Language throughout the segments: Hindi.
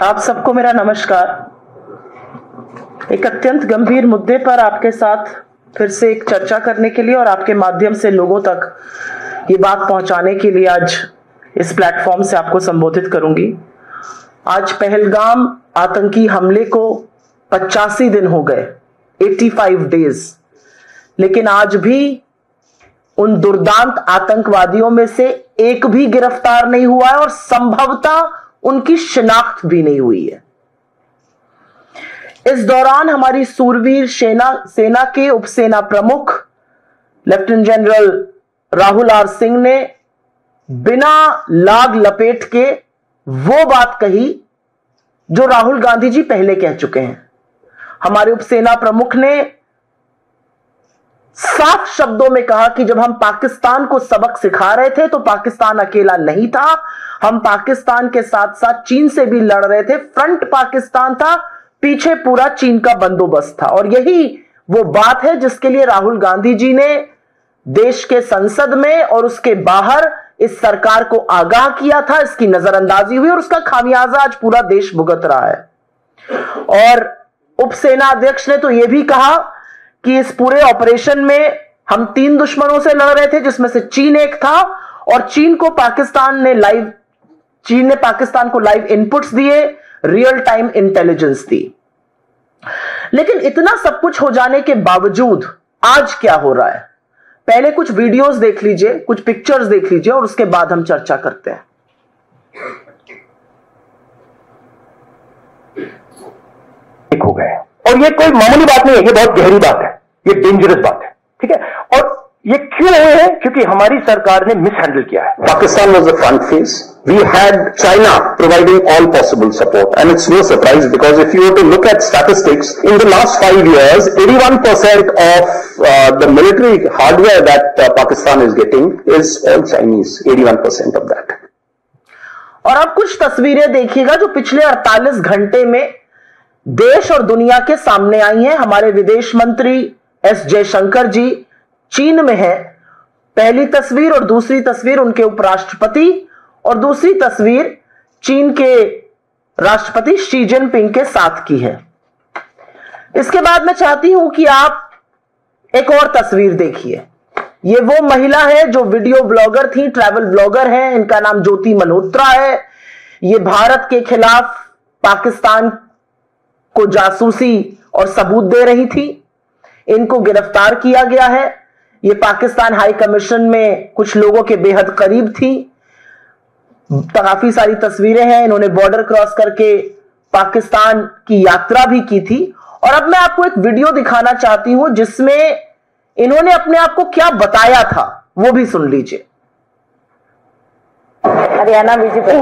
आप सबको मेरा नमस्कार। एक अत्यंत गंभीर मुद्दे पर आपके साथ फिर से एक चर्चा करने के लिए और आपके माध्यम से लोगों तक ये बात पहुंचाने के लिए आज इस प्लेटफॉर्म से आपको संबोधित करूंगी। आज पहलगाम आतंकी हमले को 85 दिन हो गए, 85 डेज, लेकिन आज भी उन दुर्दांत आतंकवादियों में से एक भी गिरफ्तार नहीं हुआ है और संभवतः उनकी शिनाख्त भी नहीं हुई है। इस दौरान हमारी सूरवीर सेना के उपसेना प्रमुख lieutenant general Rahul R Singh ने बिना लाग लपेट के वो बात कही जो राहुल गांधी जी पहले कह चुके हैं। हमारे उपसेना प्रमुख ने साफ शब्दों में कहा कि जब हम पाकिस्तान को सबक सिखा रहे थे तो पाकिस्तान अकेला नहीं था, हम पाकिस्तान के साथ साथ चीन से भी लड़ रहे थे। फ्रंट पाकिस्तान था, पीछे पूरा चीन का बंदोबस्त था। और यही वो बात है जिसके लिए राहुल गांधी जी ने देश के संसद में और उसके बाहर इस सरकार को आगाह किया था। इसकी नजरअंदाजी हुई और उसका खामियाजा आज पूरा देश भुगत रहा है। और उपसेना अध्यक्ष ने तो यह भी कहा कि इस पूरे ऑपरेशन में हम 3 दुश्मनों से लड़ रहे थे, जिसमें से चीन एक था, और चीन ने पाकिस्तान को लाइव इनपुट्स दिए, रियल टाइम इंटेलिजेंस दी। लेकिन इतना सब कुछ हो जाने के बावजूद आज क्या हो रहा है, पहले कुछ वीडियोस देख लीजिए, कुछ पिक्चर्स देख लीजिए और उसके बाद हम चर्चा करते हैं। हो गए और ये कोई मामूली बात नहीं है, ये बहुत गहरी बात है, ये डेंजरस बात है, ठीक है। और ये क्यों हुए हैं? क्योंकि हमारी सरकार ने मिसहैंडल किया है। Pakistan was the front face. We had China providing all possible support, and it's no surprise because if you were to look at statistics, in the last 5 years, 81% of the military hardware that Pakistan is getting is all Chinese. 81% of that. और अब कुछ तस्वीरें देखिएगा जो पिछले 48 घंटे में देश और दुनिया के सामने आई हैं। हमारे विदेश मंत्री एस जयशंकर जी चीन में हैं। पहली तस्वीर और दूसरी तस्वीर उनके उपराष्ट्रपति और दूसरी तस्वीर चीन के राष्ट्रपति शी जिनपिंग के साथ की है। इसके बाद मैं चाहती हूं कि आप एक और तस्वीर देखिए। ये वो महिला है जो वीडियो ब्लॉगर थी, ट्रैवल ब्लॉगर हैं, इनका नाम ज्योति मल्होत्रा है। ये भारत के खिलाफ पाकिस्तान को जासूसी और सबूत दे रही थी। इनको गिरफ्तार किया गया है। ये पाकिस्तान हाई कमीशन में कुछ लोगों के बेहद करीब थी। काफी सारी तस्वीरें हैं। इन्होंने बॉर्डर क्रॉस करके पाकिस्तान की यात्रा भी की थी। और अब मैं आपको एक वीडियो दिखाना चाहती हूं जिसमें इन्होंने अपने आप को क्या बताया था, वो भी सुन लीजिए। हरियाणा बीजेपी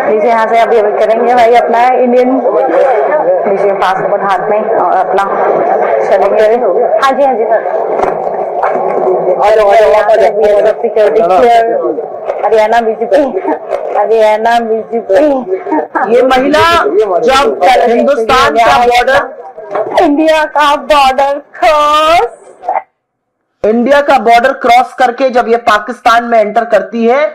नीचे यहाँ से अभी करेंगे भाई अपना इंडियन नीचे पासपोर्ट हाथ में और अपना चलेंगे। हाँ जी सर। Security Haryana BJP. ये महिला जब हिंदुस्तान का बॉर्डर, इंडिया का बॉर्डर क्रॉस करके जब ये पाकिस्तान में एंटर करती है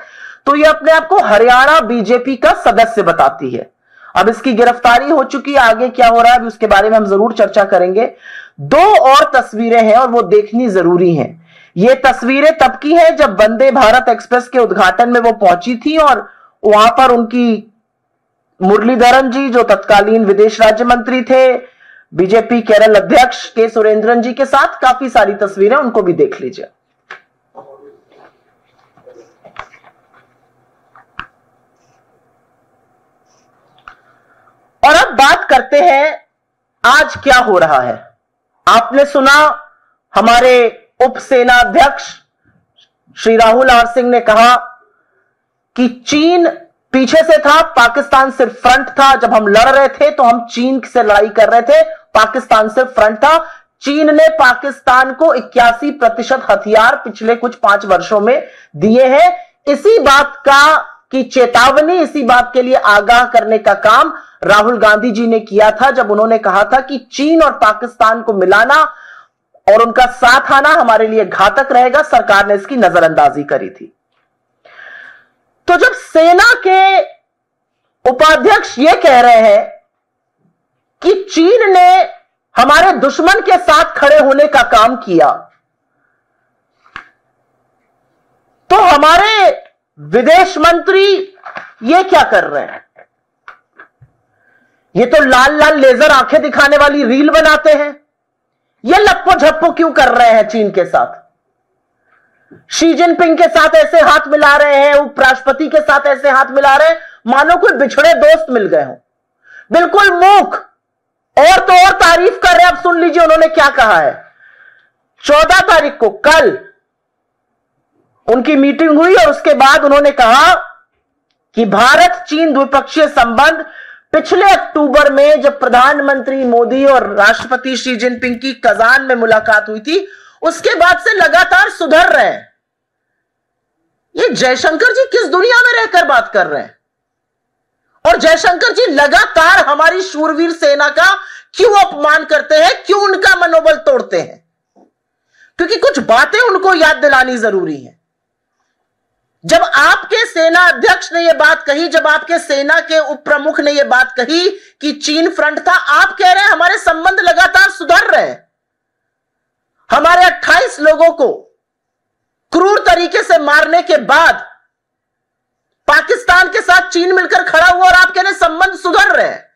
तो ये अपने आप को हरियाणा बीजेपी का सदस्य बताती है। अब इसकी गिरफ्तारी हो चुकी है, आगे क्या हो रहा है अभी उसके बारे में हम जरूर चर्चा करेंगे। 2 और तस्वीरें हैं और वो देखनी जरूरी हैं। ये तस्वीरें तब की हैं जब वंदे भारत एक्सप्रेस के उद्घाटन में वो पहुंची थी और वहां पर उनकी मुरलीधरन जी जो तत्कालीन विदेश राज्य मंत्री थे, बीजेपी केरल अध्यक्ष के सुरेंद्रन जी के साथ काफी सारी तस्वीरें, उनको भी देख लीजिए। और अब बात करते हैं आज क्या हो रहा है। आपने सुना हमारे उपसेना अध्यक्ष श्री राहुल आर सिंह ने कहा कि चीन पीछे से था, पाकिस्तान सिर्फ फ्रंट था। जब हम लड़ रहे थे तो हम चीन से लड़ाई कर रहे थे, पाकिस्तान सिर्फ फ्रंट था। चीन ने पाकिस्तान को 81% हथियार पिछले कुछ 5 वर्षों में दिए हैं। इसी बात की चेतावनी, इसी बात के लिए आगाह करने का काम राहुल गांधी जी ने किया था जब उन्होंने कहा था कि चीन और पाकिस्तान को मिलाना और उनका साथ आना हमारे लिए घातक रहेगा। सरकार ने इसकी नजरअंदाजी करी थी। तो जब सेना के उपाध्यक्ष ये कह रहे हैं कि चीन ने हमारे दुश्मन के साथ खड़े होने का काम किया, तो हमारे विदेश मंत्री ये क्या कर रहे हैं? ये तो लाल लाल लेजर आंखें दिखाने वाली रील बनाते हैं। ये लप्पो झप्पो क्यों कर रहे हैं चीन के साथ? शी जिनपिंग के साथ ऐसे हाथ मिला रहे हैं, उपराष्ट्रपति के साथ ऐसे हाथ मिला रहे हैं मानो कोई बिछड़े दोस्त मिल गए हो। बिल्कुल मूक, और तो और तारीफ कर रहे हैं। अब सुन लीजिए उन्होंने क्या कहा है। 14 तारीख को कल उनकी मीटिंग हुई और उसके बाद उन्होंने कहा कि भारत चीन द्विपक्षीय संबंध पिछले अक्टूबर में जब प्रधानमंत्री मोदी और राष्ट्रपति शी जिनपिंग की कजान में मुलाकात हुई थी, उसके बाद से लगातार सुधर रहे हैं। ये जयशंकर जी किस दुनिया में रहकर बात कर रहे हैं? और जयशंकर जी लगातार हमारी शूरवीर सेना का क्यों अपमान करते हैं, क्यों उनका मनोबल तोड़ते हैं? क्योंकि कुछ बातें उनको याद दिलानी जरूरी है। जब आपके सेना अध्यक्ष ने यह बात कही, जब आपके सेना के उप प्रमुख ने यह बात कही कि चीन फ्रंट था, आप कह रहे हैं हमारे संबंध लगातार सुधर रहे हैं। हमारे 28 लोगों को क्रूर तरीके से मारने के बाद पाकिस्तान के साथ चीन मिलकर खड़ा हुआ और आप कह रहे हैं संबंध सुधर रहे हैं।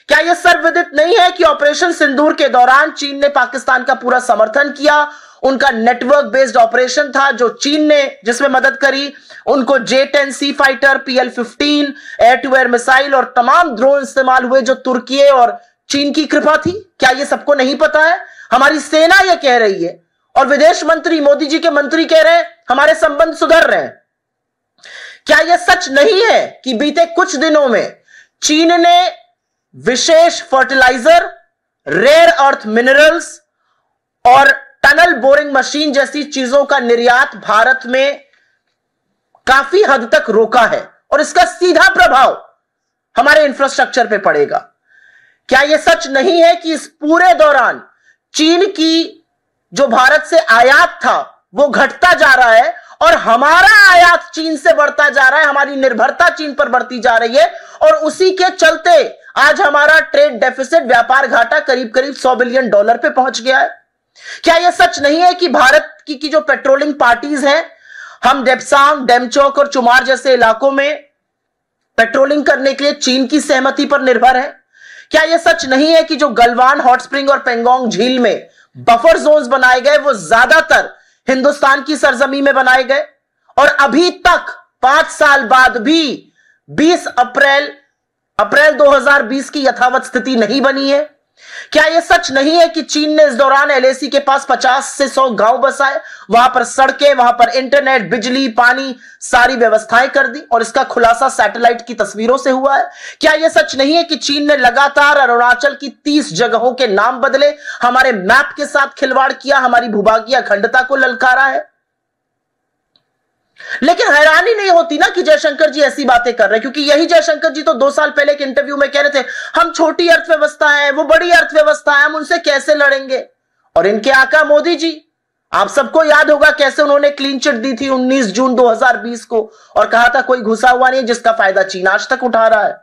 क्या यह सर्वविदित नहीं है कि ऑपरेशन सिंदूर के दौरान चीन ने पाकिस्तान का पूरा समर्थन किया? उनका नेटवर्क बेस्ड ऑपरेशन था जो चीन ने जिसमें मदद करी। उनको J-10C fighter, PL-15 air to air missile और तमाम ड्रोन इस्तेमाल हुए जो तुर्की और चीन की कृपा थी। क्या यह सबको नहीं पता है? हमारी सेना यह कह रही है और विदेश मंत्री, मोदी जी के मंत्री कह रहे हैं हमारे संबंध सुधर रहे हैं। क्या यह सच नहीं है कि बीते कुछ दिनों में चीन ने विशेष फर्टिलाइजर, रेयर अर्थ मिनरल्स और टनल बोरिंग मशीन जैसी चीजों का निर्यात भारत में काफी हद तक रोका है और इसका सीधा प्रभाव हमारे इंफ्रास्ट्रक्चर पे पड़ेगा? क्या यह सच नहीं है कि इस पूरे दौरान चीन की जो भारत से आयात था वो घटता जा रहा है और हमारा आयात चीन से बढ़ता जा रहा है, हमारी निर्भरता चीन पर बढ़ती जा रही है और उसी के चलते आज हमारा ट्रेड डेफिसिट, व्यापार घाटा करीब करीब $100 बिलियन पे पहुंच गया है? क्या यह सच नहीं है कि भारत की जो पेट्रोलिंग पार्टीज हैं, हम डेप्सांग, डेमचौक और चुमार जैसे इलाकों में पेट्रोलिंग करने के लिए चीन की सहमति पर निर्भर है? क्या यह सच नहीं है कि जो गलवान, हॉट स्प्रिंग और पेंगोंग झील में बफर जोन्स बनाए गए वो ज्यादातर हिंदुस्तान की सरजमी में बनाए गए और अभी तक 5 साल बाद भी 20 अप्रैल 2020 की यथावत स्थिति नहीं बनी है? क्या यह सच नहीं है कि चीन ने इस दौरान LAC के पास 50 से 100 गांव बसाए, वहां पर सड़कें, वहां पर इंटरनेट, बिजली, पानी, सारी व्यवस्थाएं कर दी और इसका खुलासा सैटेलाइट की तस्वीरों से हुआ है? क्या यह सच नहीं है कि चीन ने लगातार अरुणाचल की 30 जगहों के नाम बदले, हमारे मैप के साथ खिलवाड़ किया, हमारी भूभागीय अखंडता को ललकारा है? लेकिन हैरानी नहीं होती ना कि जयशंकर जी ऐसी बातें कर रहे हैं, क्योंकि यही जयशंकर जी तो 2 साल पहले एक इंटरव्यू में कह रहे थे हम छोटी अर्थव्यवस्था है, वो बड़ी अर्थव्यवस्था है, हम उनसे कैसे लड़ेंगे। और इनके आका मोदी जी, आप सबको याद होगा कैसे उन्होंने क्लीन चिट दी थी 19 जून 2020 को और कहा था कोई घुसा हुआ नहीं जिसका फायदा चीन आज तक उठा रहा है।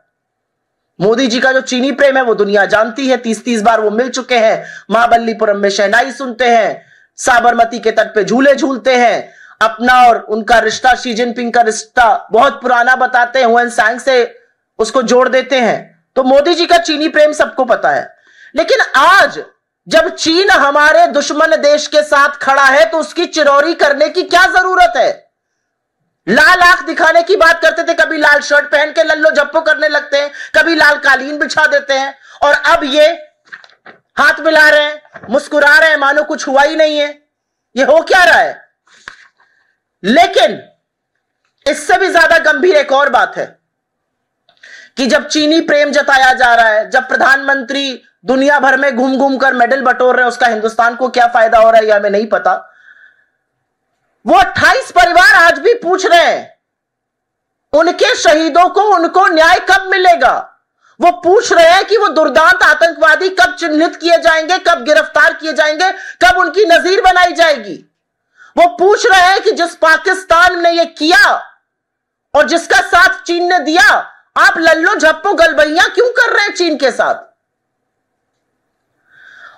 मोदी जी का जो चीनी प्रेम है वो दुनिया जानती है। 30 बार वो मिल चुके हैं, महाबलीपुरम में शहनाई सुनते हैं, साबरमती के तट पे झूले झूलते हैं, अपना और उनका रिश्ता, शी जिनपिंग का रिश्ता बहुत पुराना बताते हैं, हुएन सांग से उसको जोड़ देते हैं। तो मोदी जी का चीनी प्रेम सबको पता है। लेकिन आज जब चीन हमारे दुश्मन देश के साथ खड़ा है तो उसकी चिरौरी करने की क्या जरूरत है? लाल आंख दिखाने की बात करते थे, कभी लाल शर्ट पहन के लल्लो झप्पो करने लगते हैं, कभी लाल कालीन बिछा देते हैं और अब ये हाथ मिला रहे हैं, मुस्कुरा रहे हैं मानो कुछ हुआ ही नहीं है। ये हो क्या रहा है? लेकिन इससे भी ज्यादा गंभीर एक और बात है कि जब चीनी प्रेम जताया जा रहा है, जब प्रधानमंत्री दुनिया भर में घूम घूम कर मेडल बटोर रहे हैं, उसका हिंदुस्तान को क्या फायदा हो रहा है यह हमें नहीं पता। वो 28 परिवार आज भी पूछ रहे हैं उनके शहीदों को उनको न्याय कब मिलेगा। वो पूछ रहे हैं कि वो दुर्दांत आतंकवादी कब चिन्हित किए जाएंगे, कब गिरफ्तार किए जाएंगे, कब उनकी नजीर बनाई जाएगी। वो पूछ रहे हैं कि जिस पाकिस्तान ने ये किया और जिसका साथ चीन ने दिया, आप लल्लो झप्पो गलबैया क्यों कर रहे हैं चीन के साथ?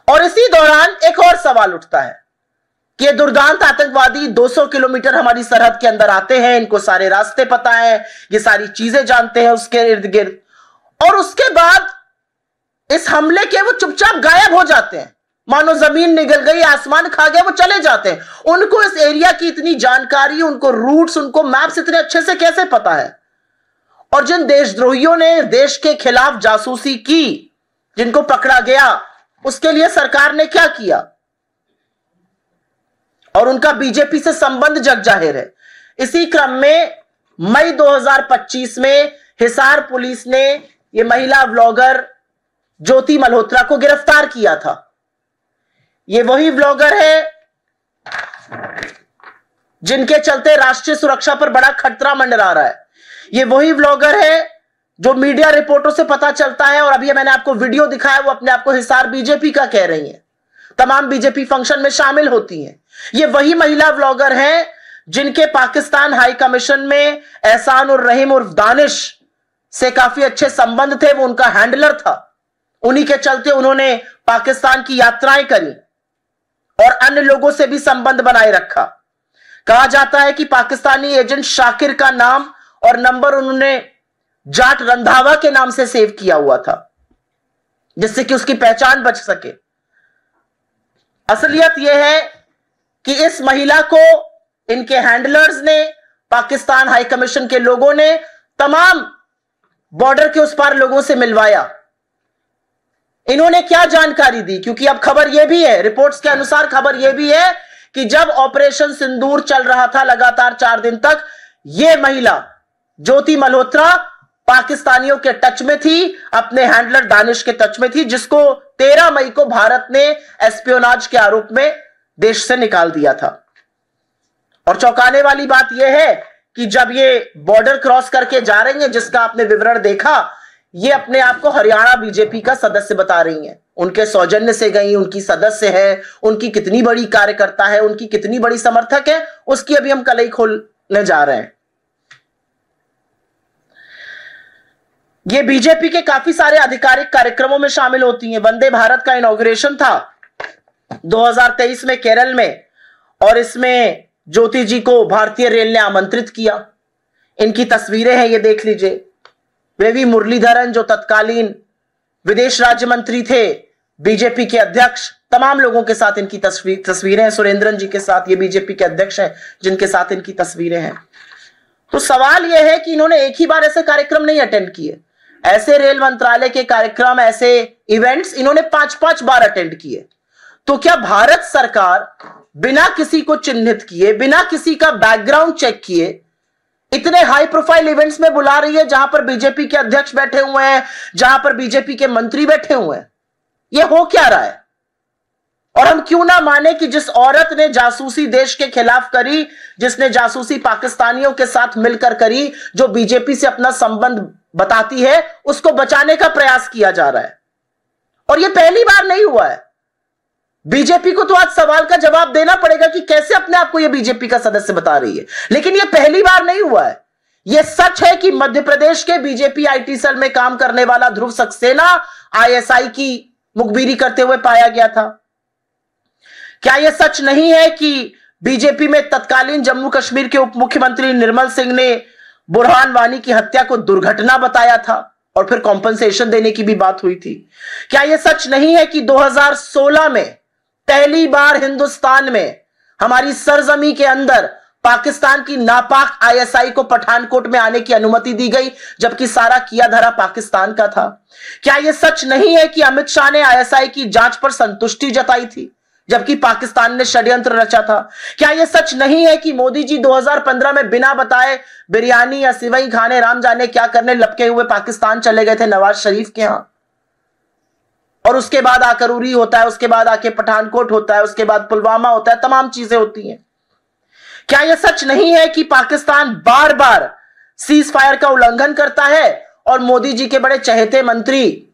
और इसी दौरान एक और सवाल उठता है कि दुर्दांत आतंकवादी 200 किलोमीटर हमारी सरहद के अंदर आते हैं, इनको सारे रास्ते पता है, ये सारी चीजें जानते हैं उसके इर्द गिर्द, और उसके बाद इस हमले के वो चुपचाप गायब हो जाते हैं, मानो जमीन निगल गई, आसमान खा गया, वो चले जाते हैं। उनको इस एरिया की इतनी जानकारी, उनको रूट्स, उनको मैप्स इतने अच्छे से कैसे पता है? और जिन देशद्रोहियों ने देश के खिलाफ जासूसी की, जिनको पकड़ा गया, उसके लिए सरकार ने क्या किया? और उनका बीजेपी से संबंध जग जाहिर है। इसी क्रम में मई 2025 में हिसार पुलिस ने यह महिला ब्लॉगर ज्योति मल्होत्रा को गिरफ्तार किया था। ये वही ब्लॉगर है जिनके चलते राष्ट्रीय सुरक्षा पर बड़ा खतरा मंडरा रहा है। ये वही ब्लॉगर है जो मीडिया रिपोर्टों से पता चलता है, और अभी मैंने आपको वीडियो दिखाया, वो अपने आप को हिसार बीजेपी का कह रही हैं, तमाम बीजेपी फंक्शन में शामिल होती हैं। ये वही महिला ब्लॉगर हैं जिनके पाकिस्तान हाई कमीशन में एहसान उर रहीम उर्फ दानिश से काफी अच्छे संबंध थे, वो उनका हैंडलर था। उन्हीं के चलते उन्होंने पाकिस्तान की यात्राएं करी और अन्य लोगों से भी संबंध बनाए रखा। कहा जाता है कि पाकिस्तानी एजेंट शाकिर का नाम और नंबर उन्होंने जाट रंधावा के नाम से सेव किया हुआ था, जिससे कि उसकी पहचान बच सके। असलियत यह है कि इस महिला को इनके हैंडलर्स ने, पाकिस्तान हाई कमीशन के लोगों ने तमाम बॉर्डर के उस पार लोगों से मिलवाया। इन्होंने क्या जानकारी दी? क्योंकि अब खबर यह भी है, रिपोर्ट्स के अनुसार खबर यह भी है कि जब ऑपरेशन सिंदूर चल रहा था लगातार 4 दिन तक, यह महिला ज्योति मल्होत्रा पाकिस्तानियों के टच में थी, अपने हैंडलर दानिश के टच में थी, जिसको 13 मई को भारत ने एस्पियोनाज के आरोप में देश से निकाल दिया था। और चौंकाने वाली बात यह है कि जब ये बॉर्डर क्रॉस करके जा रही हैं, जिसका आपने विवरण देखा, ये अपने आप को हरियाणा बीजेपी का सदस्य बता रही हैं। उनके सौजन्य से गई, उनकी सदस्य है, उनकी कितनी बड़ी कार्यकर्ता है, उनकी कितनी बड़ी समर्थक है, उसकी अभी हम कलई खोलने जा रहे हैं। ये बीजेपी के काफी सारे आधिकारिक कार्यक्रमों में शामिल होती हैं। वंदे भारत का इनॉग्रेशन था 2023 में केरल में, और इसमें ज्योति जी को भारतीय रेल ने आमंत्रित किया। इनकी तस्वीरें हैं, ये देख लीजिए। वे भी मुरलीधरन, जो तत्कालीन विदेश राज्य मंत्री थे, बीजेपी के अध्यक्ष, तमाम लोगों के साथ इनकी तस्वीरें हैं। सुरेंद्रन जी के साथ, ये बीजेपी के अध्यक्ष हैं जिनके साथ इनकी तस्वीरें हैं। तो सवाल यह है कि इन्होंने एक ही बार ऐसे कार्यक्रम नहीं अटेंड किए। ऐसे रेल मंत्रालय के कार्यक्रम, ऐसे इवेंट्स इन्होंने 5-5 बार अटेंड किए। तो क्या भारत सरकार बिना किसी को चिन्हित किए, बिना किसी का बैकग्राउंड चेक किए, इतने हाई प्रोफाइल इवेंट्स में बुला रही है जहां पर बीजेपी के अध्यक्ष बैठे हुए हैं, जहां पर बीजेपी के मंत्री बैठे हुए हैं? यह हो क्या रहा है? और हम क्यों ना माने कि जिस औरत ने जासूसी देश के खिलाफ करी, जिसने जासूसी पाकिस्तानियों के साथ मिलकर करी, जो बीजेपी से अपना संबंध बताती है, उसको बचाने का प्रयास किया जा रहा है। और यह पहली बार नहीं हुआ है। बीजेपी को तो आज सवाल का जवाब देना पड़ेगा कि कैसे अपने आप को यह बीजेपी का सदस्य बता रही है, लेकिन यह पहली बार नहीं हुआ है। यह सच है कि मध्य प्रदेश के बीजेपी आईटी सेल में काम करने वाला ध्रुव सक्सेना आईएसआई की मुखबिरी करते हुए पाया गया था। क्या यह सच नहीं है कि बीजेपी में तत्कालीन जम्मू कश्मीर के उप मुख्यमंत्री निर्मल सिंह ने बुरहान वानी की हत्या को दुर्घटना बताया था और फिर कॉम्पनसेशन देने की भी बात हुई थी? क्या यह सच नहीं है कि 2016 में पहली बार हिंदुस्तान में, हमारी सरजमी के अंदर, पाकिस्तान की नापाक आईएसआई को पठानकोट में आने की अनुमति दी गई, जबकि सारा किया धरा पाकिस्तान का था? क्या यह सच नहीं है कि अमित शाह ने आईएसआई की जांच पर संतुष्टि जताई थी, जबकि पाकिस्तान ने षड्यंत्र रचा था? क्या यह सच नहीं है कि मोदी जी 2015 में बिना बताए बिरयानी या सिवई खाने, राम जाने क्या करने, लपके हुए पाकिस्तान चले गए थे नवाज शरीफ के यहां, और उसके बाद आकर उरी होता है, उसके बाद आके पठानकोट होता है, उसके बाद पुलवामा होता है, तमाम चीजें होती हैं? क्या यह सच नहीं है कि पाकिस्तान बार बार सीज फायर का उल्लंघन करता है और मोदी जी के बड़े चहेते मंत्री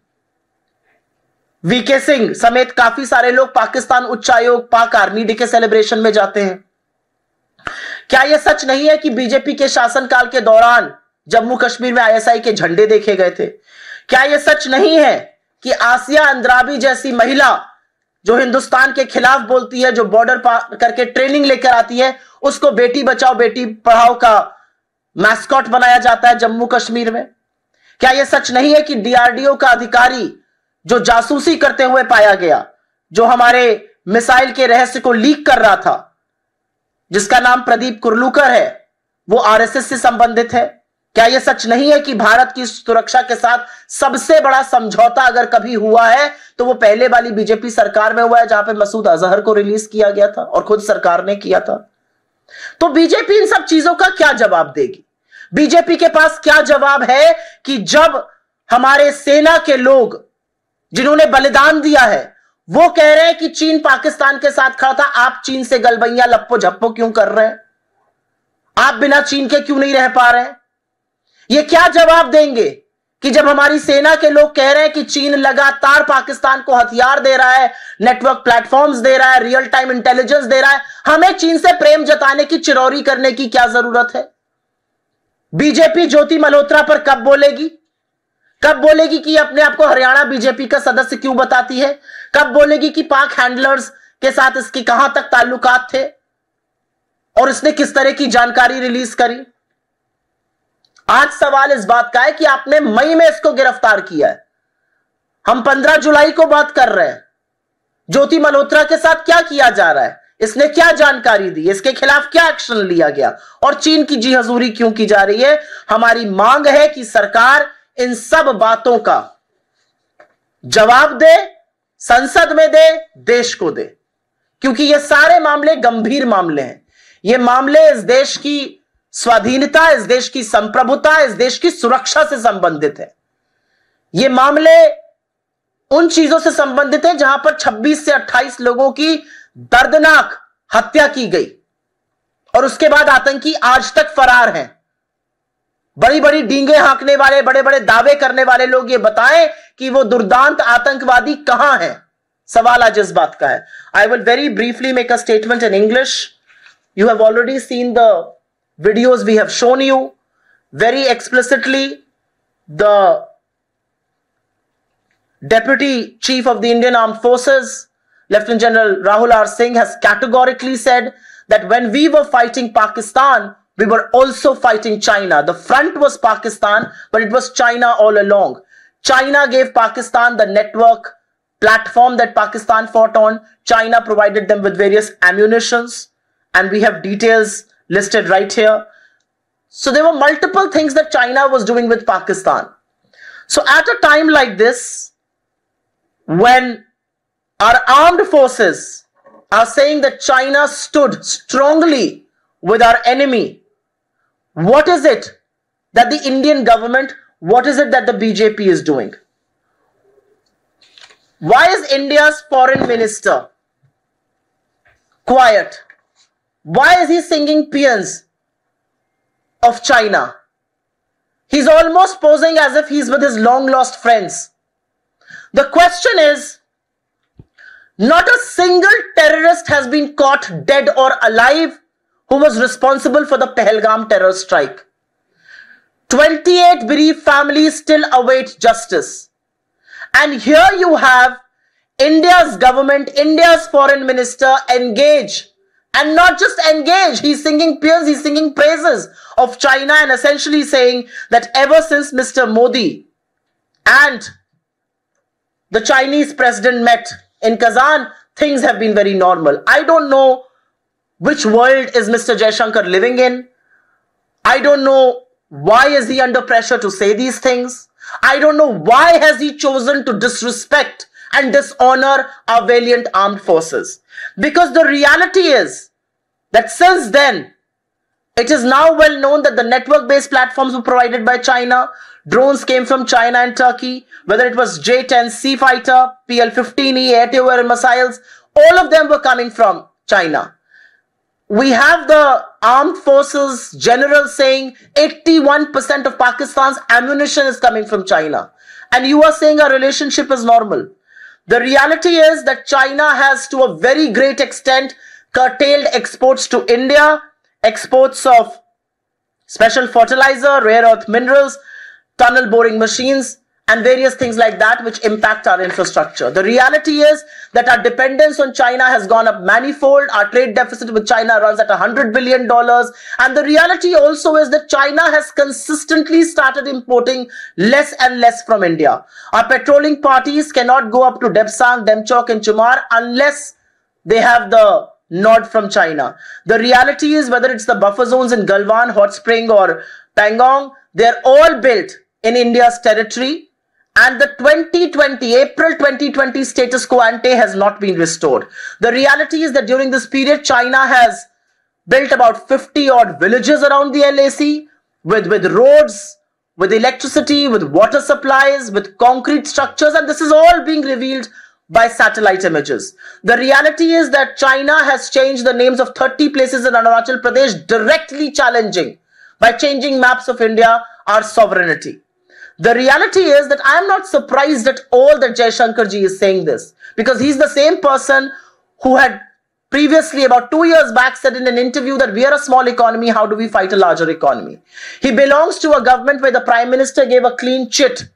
वीके सिंह समेत काफी सारे लोग पाकिस्तान उच्चायोग, पाक आर्मी डे के सेलिब्रेशन में जाते हैं? क्या यह सच नहीं है कि बीजेपी के शासनकाल के दौरान जम्मू कश्मीर में आईएसआई के झंडे देखे गए थे? क्या यह सच नहीं है कि आसिया अंद्राबी जैसी महिला जो हिंदुस्तान के खिलाफ बोलती है, जो बॉर्डर पार करके ट्रेनिंग लेकर आती है, उसको बेटी बचाओ बेटी पढ़ाओ का मैस्कॉट बनाया जाता है जम्मू कश्मीर में? क्या यह सच नहीं है कि डीआरडीओ का अधिकारी जो जासूसी करते हुए पाया गया, जो हमारे मिसाइल के रहस्य को लीक कर रहा था, जिसका नाम प्रदीप कुरलूकर है, वो आरएसएस से संबंधित है? क्या यह सच नहीं है कि भारत की सुरक्षा के साथ सबसे बड़ा समझौता अगर कभी हुआ है तो वो पहले वाली बीजेपी सरकार में हुआ है, जहां पे मसूद अजहर को रिलीज किया गया था और खुद सरकार ने किया था? तो बीजेपी इन सब चीजों का क्या जवाब देगी? बीजेपी के पास क्या जवाब है कि जब हमारे सेना के लोग जिन्होंने बलिदान दिया है वो कह रहे हैं कि चीन पाकिस्तान के साथ खड़ा था, आप चीन से गलबैया लप्पो झप्पो क्यों कर रहे हैं? आप बिना चीन के क्यों नहीं रह पा रहे हैं? ये क्या जवाब देंगे कि जब हमारी सेना के लोग कह रहे हैं कि चीन लगातार पाकिस्तान को हथियार दे रहा है, नेटवर्क प्लेटफॉर्म्स दे रहा है, रियल टाइम इंटेलिजेंस दे रहा है, हमें चीन से प्रेम जताने की चिरौरी करने की क्या जरूरत है? बीजेपी ज्योति मल्होत्रा पर कब बोलेगी? कब बोलेगी कि अपने आप को हरियाणा बीजेपी का सदस्य क्यों बताती है? कब बोलेगी कि पाक हैंडलर्स के साथ इसकी कहां तक ताल्लुकात थे और इसने किस तरह की जानकारी रिलीज करी? आज सवाल इस बात का है कि आपने मई में इसको गिरफ्तार किया है, हम 15 जुलाई को बात कर रहे हैं। ज्योति मल्होत्रा के साथ क्या किया जा रहा है? इसने क्या जानकारी दी? इसके खिलाफ क्या एक्शन लिया गया? और चीन की जी हजूरी क्यों की जा रही है? हमारी मांग है कि सरकार इन सब बातों का जवाब दे, संसद में दे, देश को दे, क्योंकि ये सारे मामले गंभीर मामले हैं। ये मामले इस देश की स्वाधीनता, इस देश की संप्रभुता, इस देश की सुरक्षा से संबंधित है। ये मामले उन चीजों से संबंधित है जहां पर 26 से 28 लोगों की दर्दनाक हत्या की गई और उसके बाद आतंकी आज तक फरार हैं। बड़ी बड़ी डींगे हाँकने वाले, बड़े बड़े दावे करने वाले लोग ये बताएं कि वो दुर्दांत आतंकवादी कहां हैं। सवाल आज इस बात का है। I will very briefly make a statement in English. You have already seen the videos we have shown you very explicitly. The Deputy Chief of the Indian Armed Forces, Lieutenant General Rahul R. Singh, has categorically said that when we were fighting Pakistan, we were also fighting China. The front was Pakistan, but it was China all along. China gave Pakistan the network platform that Pakistan fought on. China provided them with various ammunitions, and we have details listed right here. So there were multiple things that China was doing with Pakistan. So at a time like this, when our armed forces are saying that China stood strongly with our enemy, what is it that the Indian government, what is it that the BJP is doing? Why is India's foreign minister quiet? Why is he singing paeans of China? He's almost posing as if he's with his long lost friends. The question is, not a single terrorist has been caught dead or alive who was responsible for the Pahalgam terror strike. 28 bereaved families still await justice. And here you have India's government, India's foreign minister engage. And not just engage, he's singing peers, he's singing praises of China and essentially saying that ever since Mr. Modi and the Chinese president met in Kazan, things have been very normal. I don't know which world is Mr. Jaishankar living in. I don't know why is he under pressure to say these things. I don't know why has he chosen to disrespect and dishonor our valiant armed forces. Because the reality is that since then, it is now well known that the network-based platforms were provided by China. Drones came from China and Turkey, whether it was J-10C fighter, PL-15E, air-to-air missiles, all of them were coming from China. We have the armed forces general saying 81% of Pakistan's ammunition is coming from China. And you are saying our relationship is normal. The reality is that China has to a very great extent curtailed exports to India, exports of special fertilizer, rare earth minerals, tunnel boring machines, and various things like that which impact our infrastructure. The reality is that our dependence on China has gone up manifold. Our trade deficit with China runs at $100 billion. And the reality also is that China has consistently started importing less and less from India. Our petroling parties cannot go up to Debsang, Demchok and Chumar unless they have the nod from China. The reality is whether it's the buffer zones in Galwan, Hot Spring or Pangong, they're all built in India's territory. And the April 2020 status quo ante has not been restored. The reality is that during this period, China has built about 50 odd villages around the LAC with roads, with electricity, with water supplies, with concrete structures, and this is all being revealed by satellite images. The reality is that China has changed the names of 30 places in Arunachal Pradesh, directly challenging, by changing maps of India, our sovereignty. The reality is that I am not surprised at all that Jaishankar ji is saying this, because he's the same person who had previously, about 2 years back, said in an interview that we are a small economy, how do we fight a larger economy? He belongs to a government where the Prime Minister gave a clean chit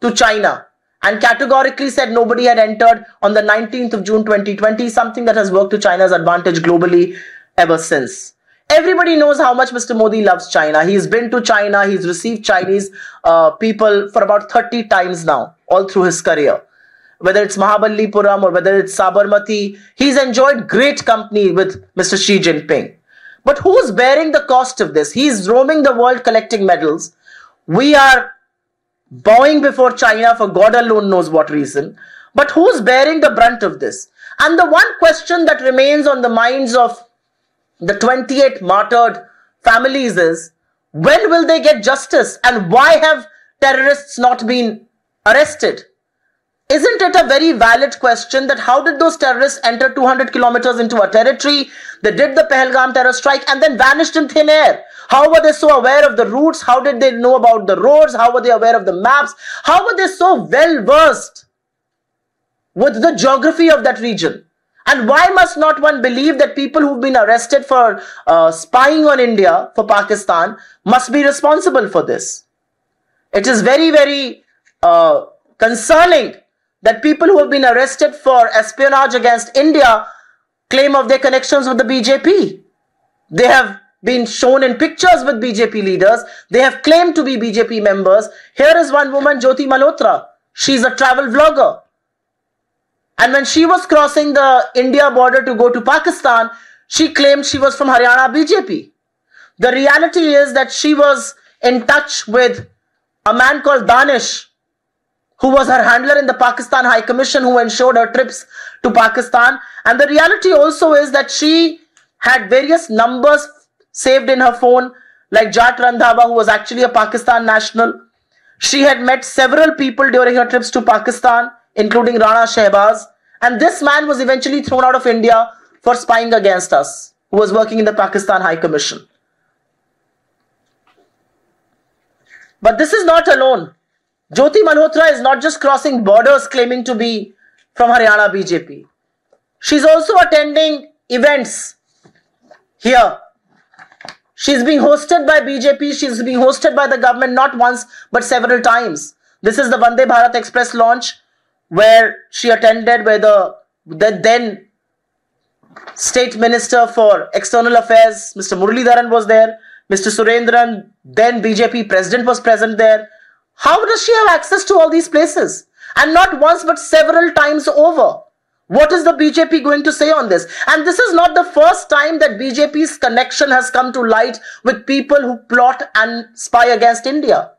to China and categorically said nobody had entered on the 19th of June 2020, something that has worked to China's advantage globally ever since. Everybody knows how much Mr. Modi loves China. He's been to China. He's received Chinese people for about 30 times now, all through his career. Whether it's Mahabalipuram or whether it's Sabarmati, he's enjoyed great company with Mr. Xi Jinping. But who's bearing the cost of this? He's roaming the world collecting medals. We are bowing before China for God alone knows what reason. But who's bearing the brunt of this? And the one question that remains on the minds of the 28 martyred families is, when will they get justice and why have terrorists not been arrested? Isn't it a very valid question that how did those terrorists enter 200 kilometers into our territory? They did the Pahalgam terror strike and then vanished in thin air. How were they so aware of the routes? How did they know about the roads? How were they aware of the maps? How were they so well versed with the geography of that region? And why must not one believe that people who've been arrested for spying on India, for Pakistan, must be responsible for this? It is very, very concerning that people who have been arrested for espionage against India claim of their connections with the BJP. They have been shown in pictures with BJP leaders. They have claimed to be BJP members. Here is one woman, Jyoti Malhotra. She's a travel vlogger. And when she was crossing the India border to go to Pakistan, she claimed she was from Haryana BJP. The reality is that she was in touch with a man called Danish, who was her handler in the Pakistan High Commission, who ensured her trips to Pakistan. And the reality also is that she had various numbers saved in her phone, like Jat Randhawa, who was actually a Pakistan national. She had met several people during her trips to Pakistan, including Rana Shehbaz. And this man was eventually thrown out of India for spying against us, who was working in the Pakistan High Commission. But this is not alone. Jyoti Malhotra is not just crossing borders claiming to be from Haryana BJP. She's also attending events here. She's being hosted by BJP. She's being hosted by the government not once but several times. This is the Vande Bharat Express launch, where she attended, where the then State Minister for External Affairs, Mr. Muralidharan, was there. Mr. Surendran, then BJP President, was present there. How does she have access to all these places? And not once but several times over. What is the BJP going to say on this? And this is not the first time that BJP's connection has come to light with people who plot and spy against India.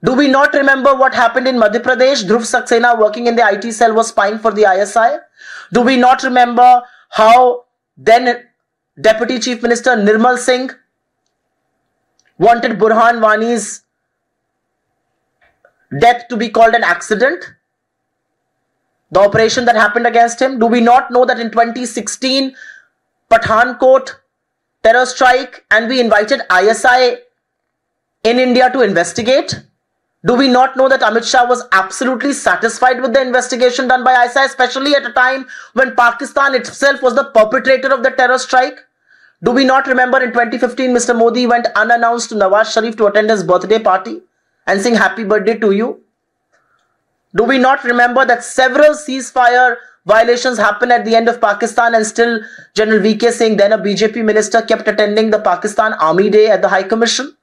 Do we not remember what happened in Madhya Pradesh? Dhruv Saxena, working in the IT cell, was spying for the ISI. Do we not remember how then Deputy Chief Minister Nirmal Singh wanted Burhan Wani's death to be called an accident? The operation that happened against him. Do we not know that in 2016, Pathankot terror strike, and we invited ISI in India to investigate? Do we not know that Amit Shah was absolutely satisfied with the investigation done by ISI, especially at a time when Pakistan itself was the perpetrator of the terror strike? Do we not remember in 2015, Mr. Modi went unannounced to Nawaz Sharif to attend his birthday party and sing happy birthday to you? Do we not remember that several ceasefire violations happened at the end of Pakistan, and still General VK Singh, then a BJP minister, kept attending the Pakistan Army Day at the High Commission?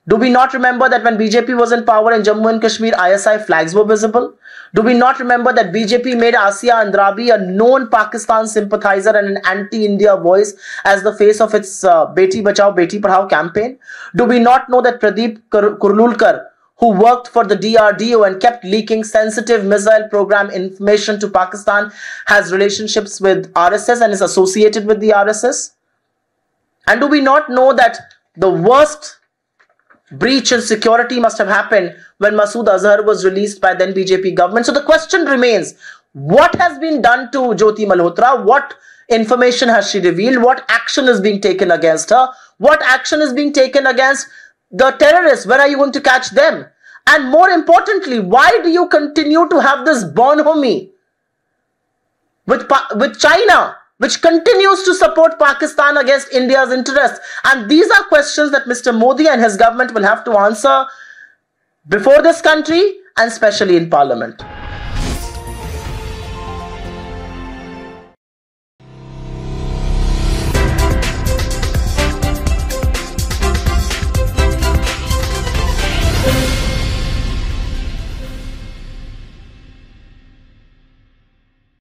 Do we not remember that when BJP was in power in Jammu and Kashmir, ISI flags were visible? Do we not remember that BJP made Asia Andrabi, a known Pakistan sympathizer and an anti-India voice, as the face of its Beti Bachao, Beti Padhao campaign? Do we not know that Pradeep Kurlulkar, who worked for the DRDO and kept leaking sensitive missile program information to Pakistan, has relationships with RSS and is associated with the RSS? And do we not know that the worst breach in security must have happened when Masood Azhar was released by then BJP government? So the question remains, what has been done to Jyoti Malhotra? What information has she revealed? What action is being taken against her? What action is being taken against the terrorists? When are you going to catch them? And more importantly, why do you continue to have this bonhomie with China, which continues to support Pakistan against India's interests? And these are questions that Mr. Modi and his government will have to answer before this country, and especially in Parliament.